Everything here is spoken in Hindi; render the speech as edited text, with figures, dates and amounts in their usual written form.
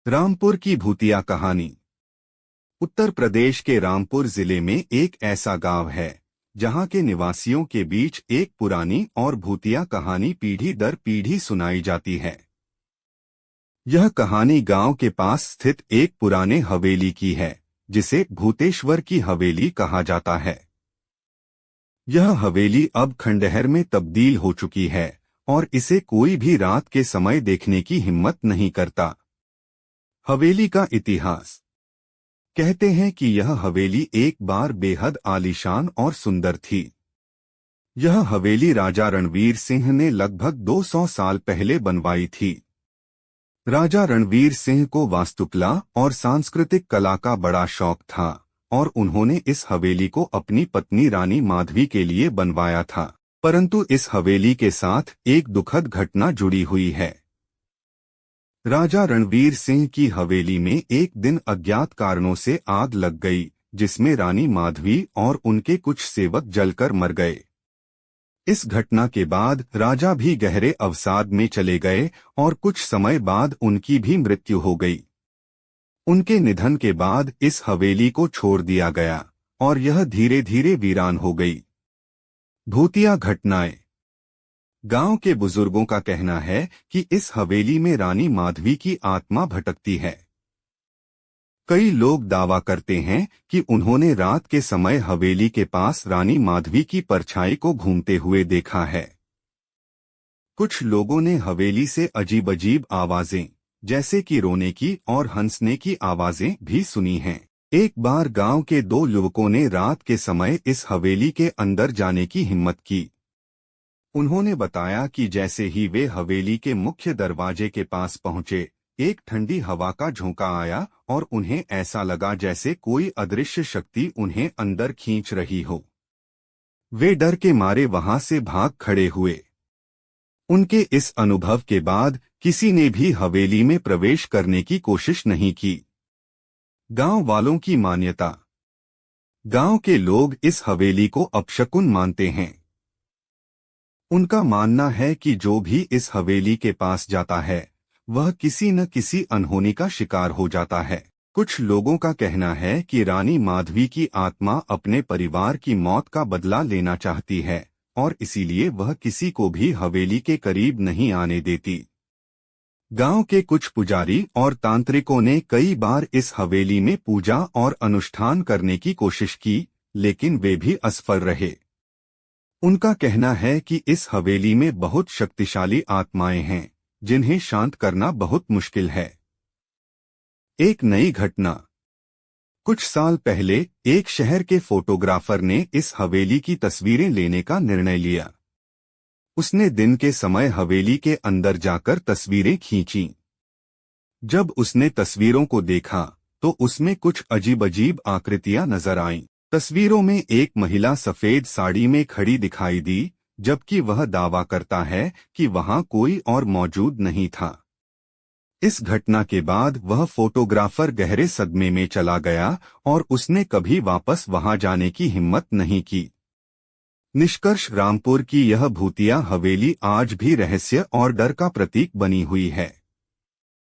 रामपुर की भूतिया कहानी। उत्तर प्रदेश के रामपुर जिले में एक ऐसा गांव है जहां के निवासियों के बीच एक पुरानी और भूतिया कहानी पीढ़ी दर पीढ़ी सुनाई जाती है। यह कहानी गांव के पास स्थित एक पुराने हवेली की है जिसे भूतेश्वर की हवेली कहा जाता है। यह हवेली अब खंडहर में तब्दील हो चुकी है और इसे कोई भी रात के समय देखने की हिम्मत नहीं करता। हवेली का इतिहास। कहते हैं कि यह हवेली एक बार बेहद आलीशान और सुंदर थी। यह हवेली राजा रणवीर सिंह ने लगभग 200 साल पहले बनवाई थी। राजा रणवीर सिंह को वास्तुकला और सांस्कृतिक कला का बड़ा शौक था और उन्होंने इस हवेली को अपनी पत्नी रानी माधवी के लिए बनवाया था। परंतु इस हवेली के साथ एक दुखद घटना जुड़ी हुई है। राजा रणवीर सिंह की हवेली में एक दिन अज्ञात कारणों से आग लग गई जिसमें रानी माधवी और उनके कुछ सेवक जलकर मर गए। इस घटना के बाद राजा भी गहरे अवसाद में चले गए और कुछ समय बाद उनकी भी मृत्यु हो गई। उनके निधन के बाद इस हवेली को छोड़ दिया गया और यह धीरे धीरे वीरान हो गई। भूतिया घटनाएं। गांव के बुजुर्गों का कहना है कि इस हवेली में रानी माधवी की आत्मा भटकती है। कई लोग दावा करते हैं कि उन्होंने रात के समय हवेली के पास रानी माधवी की परछाई को घूमते हुए देखा है। कुछ लोगों ने हवेली से अजीब अजीब आवाजें जैसे कि रोने की और हंसने की आवाजें भी सुनी हैं। एक बार गांव के 2 युवकों ने रात के समय इस हवेली के अंदर जाने की हिम्मत की। उन्होंने बताया कि जैसे ही वे हवेली के मुख्य दरवाजे के पास पहुंचे, एक ठंडी हवा का झोंका आया और उन्हें ऐसा लगा जैसे कोई अदृश्य शक्ति उन्हें अंदर खींच रही हो। वे डर के मारे वहां से भाग खड़े हुए। उनके इस अनुभव के बाद किसी ने भी हवेली में प्रवेश करने की कोशिश नहीं की। गांव वालों की मान्यता। गांव के लोग इस हवेली को अपशकुन मानते हैं। उनका मानना है कि जो भी इस हवेली के पास जाता है वह किसी न किसी अनहोनी का शिकार हो जाता है। कुछ लोगों का कहना है कि रानी माधवी की आत्मा अपने परिवार की मौत का बदला लेना चाहती है और इसीलिए वह किसी को भी हवेली के करीब नहीं आने देती। गांव के कुछ पुजारी और तांत्रिकों ने कई बार इस हवेली में पूजा और अनुष्ठान करने की कोशिश की, लेकिन वे भी असफल रहे। उनका कहना है कि इस हवेली में बहुत शक्तिशाली आत्माएं हैं जिन्हें शांत करना बहुत मुश्किल है। एक नई घटना। कुछ साल पहले एक शहर के फोटोग्राफर ने इस हवेली की तस्वीरें लेने का निर्णय लिया। उसने दिन के समय हवेली के अंदर जाकर तस्वीरें खींची। जब उसने तस्वीरों को देखा तो उसमें कुछ अजीब अजीब आकृतियां नजर आईं। तस्वीरों में एक महिला सफेद साड़ी में खड़ी दिखाई दी, जबकि वह दावा करता है कि वहां कोई और मौजूद नहीं था। इस घटना के बाद वह फोटोग्राफर गहरे सदमे में चला गया और उसने कभी वापस वहां जाने की हिम्मत नहीं की। निष्कर्ष, रामपुर की यह भूतिया हवेली आज भी रहस्य और डर का प्रतीक बनी हुई है।